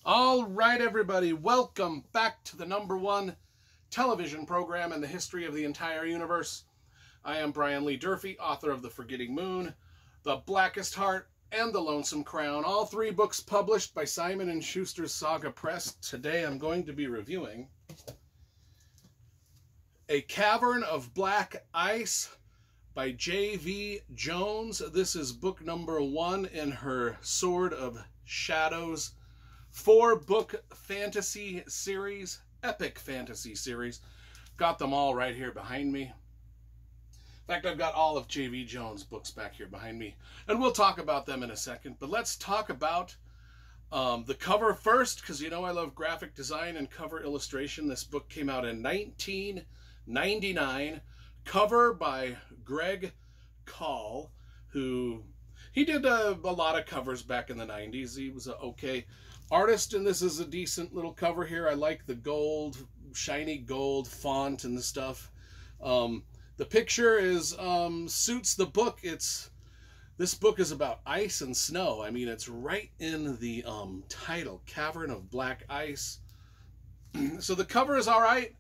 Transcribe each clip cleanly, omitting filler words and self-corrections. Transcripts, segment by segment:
All right, everybody, welcome back to the #1 television program in the history of the entire universe. I am Brian Lee Durfee, author of The Forgetting Moon, The Blackest Heart, and The Lonesome Crown, all three books published by Simon & Schuster's Saga Press. Today I'm going to be reviewing A Cavern of Black Ice by J.V. Jones. This is book #1 in her Sword of Shadows 4-book fantasy series, epic fantasy series. Got them all right here behind me. In fact, I've got all of J.V. Jones' books back here behind me, and we'll talk about them in a second. But let's talk about the cover first, because you know I love graphic design and cover illustration. This book came out in 1999. Cover by Greg Call, who he did a lot of covers back in the 90s. He was an okay artist, and this is a decent little cover here. I like the gold, shiny gold font and the stuff. The picture is suits the book. This book is about ice and snow. I mean, it's right in the title, Cavern of Black Ice. So the cover is all right.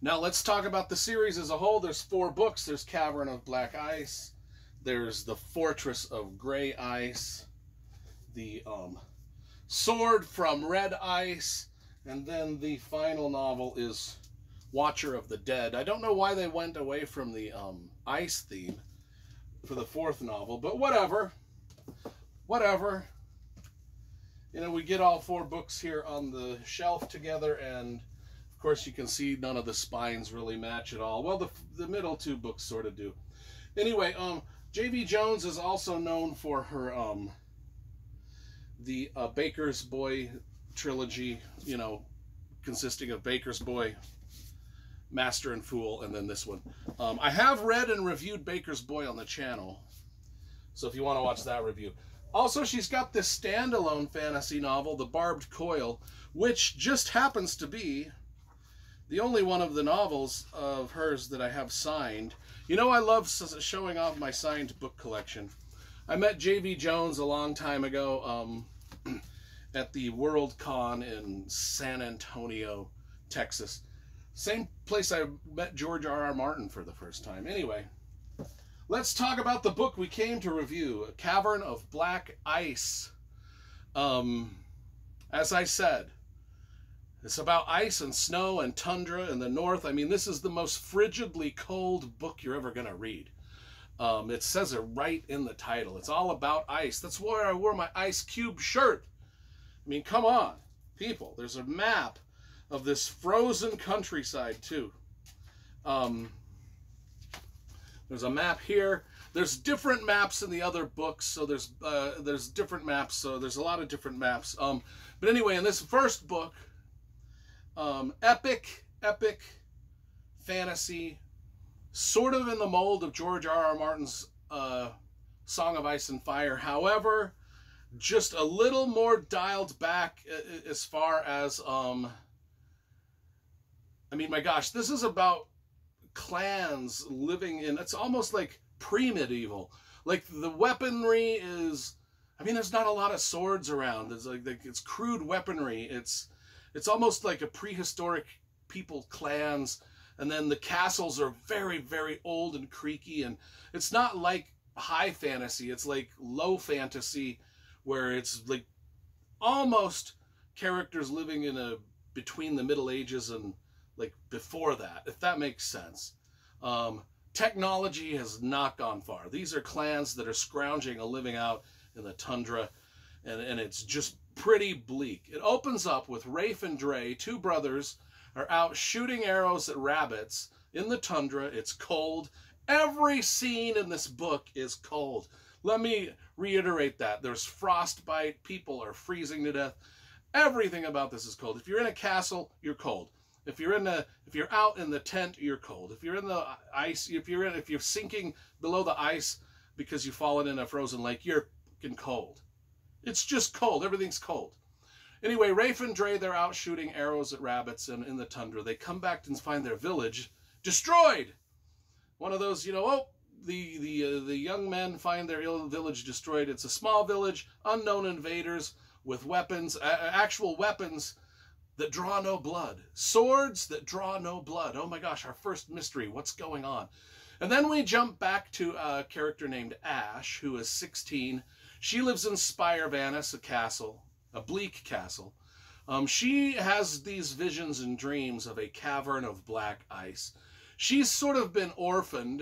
Now let's talk about the series as a whole. There's 4 books. There's Cavern of Black Ice. There's The Fortress of Gray Ice. The Sword from Red Ice. And then the final novel is Watcher of the Dead. I don't know why they went away from the ice theme for the 4th novel, but whatever. Whatever. You know, we get all 4 books here on the shelf together, and of course you can see none of the spines really match at all. Well, the middle 2 books sort of do. Anyway, J.V. Jones is also known for her the Baker's Boy trilogy, you know, consisting of Baker's Boy, Master and Fool, and then this one. I have read and reviewed Baker's Boy on the channel, so if you want to watch that review. Also, she's got this standalone fantasy novel, The Barbed Coil, which just happens to be the only one of the novels of hers that I have signed. You know, I love showing off my signed book collection. I met J.V. Jones a long time ago at the World Con in San Antonio, Texas. Same place I met George R.R. Martin for the first time. Anyway, let's talk about the book we came to review, A Cavern of Black Ice. As I said, it's about ice and snow and tundra in the north. I mean, this is the most frigidly cold book you're ever going to read. It says it right in the title. It's all about ice. That's why I wore my Ice Cube shirt. I mean, come on, people. There's a map of this frozen countryside, too. There's a map here. There's different maps in the other books, so there's different maps, so there's a lot of different maps. But anyway, in this first book, epic fantasy, sort of in the mold of George R.R. Martin's Song of Ice and Fire. However, just a little more dialed back as far as, I mean, my gosh, this is about clans living in, it's almost like pre-medieval. Like, the weaponry is, I mean, there's not a lot of swords around. It's like it's crude weaponry. It's almost like a prehistoric people clans, and then the castles are very, very old and creaky, and it's not like high fantasy. It's like low fantasy, where it's like almost characters living in between the Middle Ages and like before that, if that makes sense. Technology has not gone far. These are clans that are scrounging a living out in the tundra, and it's just pretty bleak. It opens up with Rafe and Dre, 2 brothers, are out shooting arrows at rabbits in the tundra. It's cold. Every scene in this book is cold. Let me reiterate that. There's frostbite. People are freezing to death. Everything about this is cold. If you're in a castle, you're cold. If you're out in the tent, you're cold. If you're in the ice, if you're sinking below the ice because you've fallen in a frozen lake, you're fucking cold. It's just cold. Everything's cold. Anyway, Rafe and Dre, they're out shooting arrows at rabbits in the tundra. They come back and find their village destroyed. One of those, you know, oh, the young men find their village destroyed. It's a small village, unknown invaders with weapons, actual weapons that draw no blood. Swords that draw no blood. Oh my gosh, our first mystery. What's going on? And then we jump back to a character named Ash, who is 16. She lives in Spire Vanis, a castle, a bleak castle. She has these visions and dreams of a cavern of black ice. She's sort of been orphaned,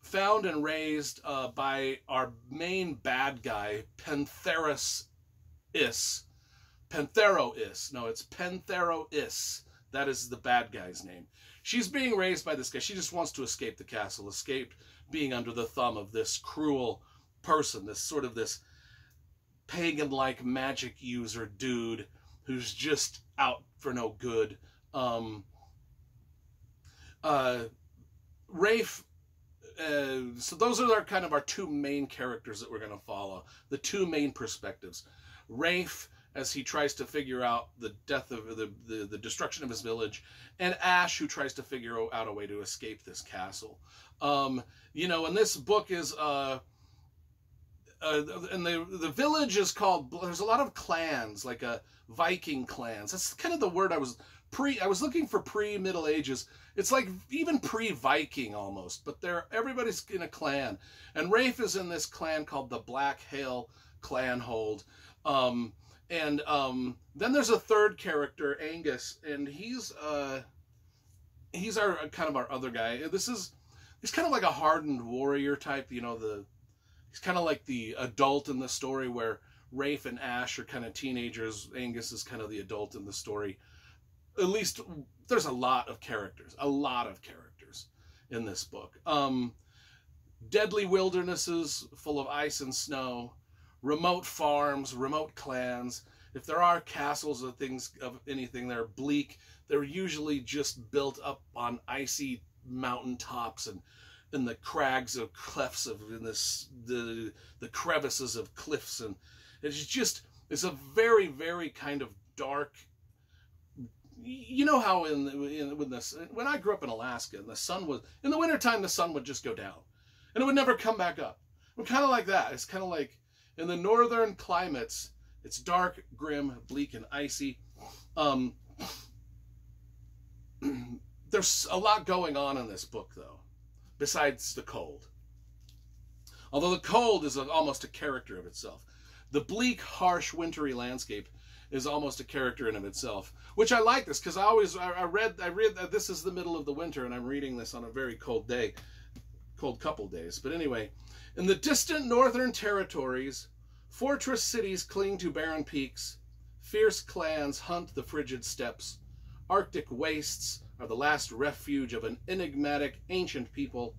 found and raised by our main bad guy, Pentherois. No, it's Pentherois. That is the bad guy's name. She's being raised by this guy. She just wants to escape the castle, escape being under the thumb of this cruel person, this pagan-like magic user dude who's just out for no good. Rafe, so those are our two main characters that we're going to follow, the two main perspectives. Rafe, as he tries to figure out the death of the destruction of his village, and Ash, who tries to figure out a way to escape this castle. And this book is and the village is called, there's a lot of clans, like Viking clans. That's kind of the word I was looking for pre-Middle Ages. It's like even pre-Viking almost, but everybody's in a clan. And Rafe is in this clan called the Black Hail Clanhold. Then there's a third character, Angus, and he's our other guy. He's kind of like a hardened warrior type, he's kind of like the adult in the story, where Rafe and Ash are kind of teenagers. Angus is kind of the adult in the story. At least there's a lot of characters in this book. Deadly wildernesses full of ice and snow, remote farms, remote clans. If there are castles or things of anything, they're bleak. They're usually just built up on icy mountain tops and in the crags of clefts the crevices of cliffs, and it's a very, very kind of dark. You know how when I grew up in Alaska, and in the wintertime, the sun would just go down and it would never come back up. We're kind of like that. It's kind of like in the northern climates, it's dark, grim, bleak, and icy. There's a lot going on in this book, though, besides the cold. Although the cold is almost a character of itself. The bleak, harsh, wintry landscape is almost a character in of itself, which I like this, because I read that this is the middle of the winter, and I'm reading this on a very cold couple days. But anyway, in the distant northern territories, fortress cities cling to barren peaks, fierce clans hunt the frigid steppes, Arctic wastes are the last refuge of an enigmatic ancient people,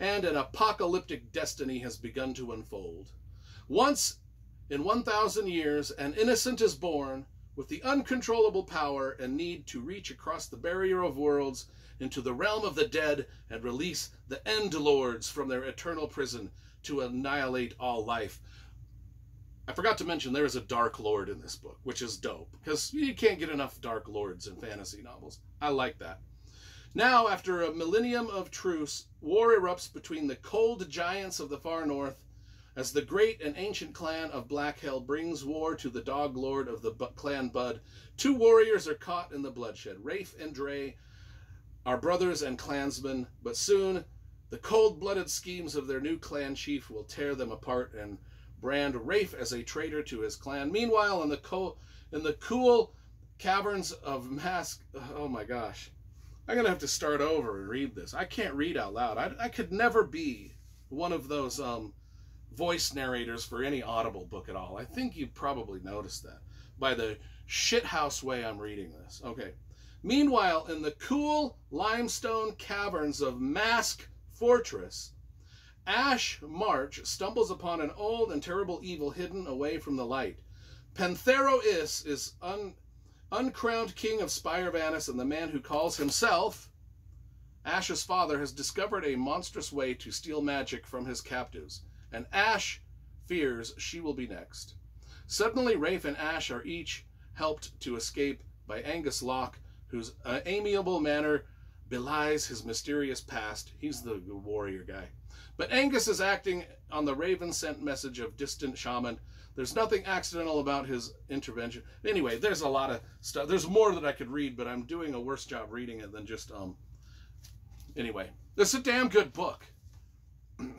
and an apocalyptic destiny has begun to unfold. Once in 1,000 years, an innocent is born with the uncontrollable power and need to reach across the barrier of worlds into the realm of the dead and release the End Lords from their eternal prison to annihilate all life. I forgot to mention there is a Dark Lord in this book, which is dope, because you can't get enough Dark Lords in fantasy novels. I like that. Now, after a millennium of truce, war erupts between the cold giants of the far north, as the great and ancient clan of Black Hell brings war to the Dog Lord of the clan Bud. Two warriors are caught in the bloodshed. Rafe and Dre are brothers and clansmen, but soon the cold-blooded schemes of their new clan chief will tear them apart and brand Rafe as a traitor to his clan. Meanwhile, in the cool caverns of Mask... Oh my gosh. I'm going to have to start over and read this. I can't read out loud. I could never be one of those voice narrators for any Audible book at all. I think you probably noticed that by the shithouse way I'm reading this. Okay. Meanwhile, in the cool limestone caverns of Mask Fortress, Ash March stumbles upon an old and terrible evil hidden away from the light. Pentherois is uncrowned king of Spire Vanis, and the man who calls himself Ash's father has discovered a monstrous way to steal magic from his captives, and Ash fears she will be next. Suddenly, Rafe and Ash are each helped to escape by Angus Locke, whose amiable manner belies his mysterious past. He's the warrior guy. But Angus is acting on the raven sent message of distant shaman. There's nothing accidental about his intervention. Anyway, there's a lot of stuff. There's more that I could read, but I'm doing a worse job reading it than just, Anyway, it's a damn good book.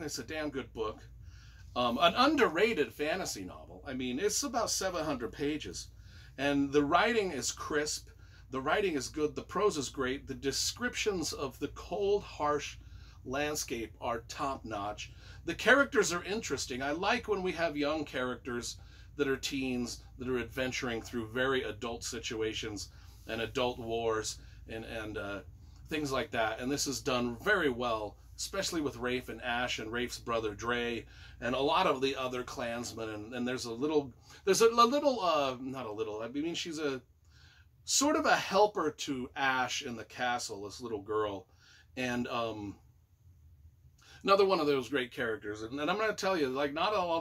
It's a damn good book. An underrated fantasy novel. I mean, it's about 700 pages. And the writing is crisp. The writing is good. The prose is great. The descriptions of the cold, harsh landscape are top-notch. The characters are interesting. I like when we have young characters that are teens that are adventuring through very adult situations and adult wars and things like that. And this is done very well, especially with Rafe and Ash and Rafe's brother Dre and a lot of the other clansmen. And there's a little, not a little, I mean, she's a sort of a helper to Ash in the castle, this little girl. And another one of those great characters. And I'm going to tell you, like, not all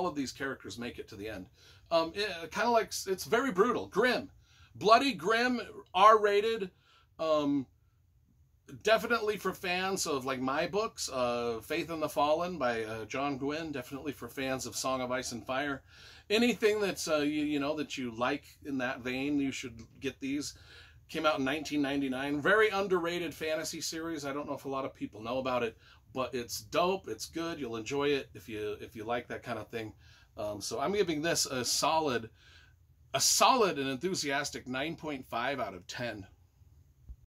of these characters make it to the end. Kind of like, it's very brutal, grim, bloody, grim, R-rated. Definitely for fans of, like, my books, Faith in the Fallen by John Gwynne. Definitely for fans of Song of Ice and Fire. Anything that's, you know, that you like in that vein, you should get these. Came out in 1999. Very underrated fantasy series. I don't know if a lot of people know about it, but it's dope. It's good. You'll enjoy it if you like that kind of thing. So I'm giving this a solid and enthusiastic 9.5 out of 10.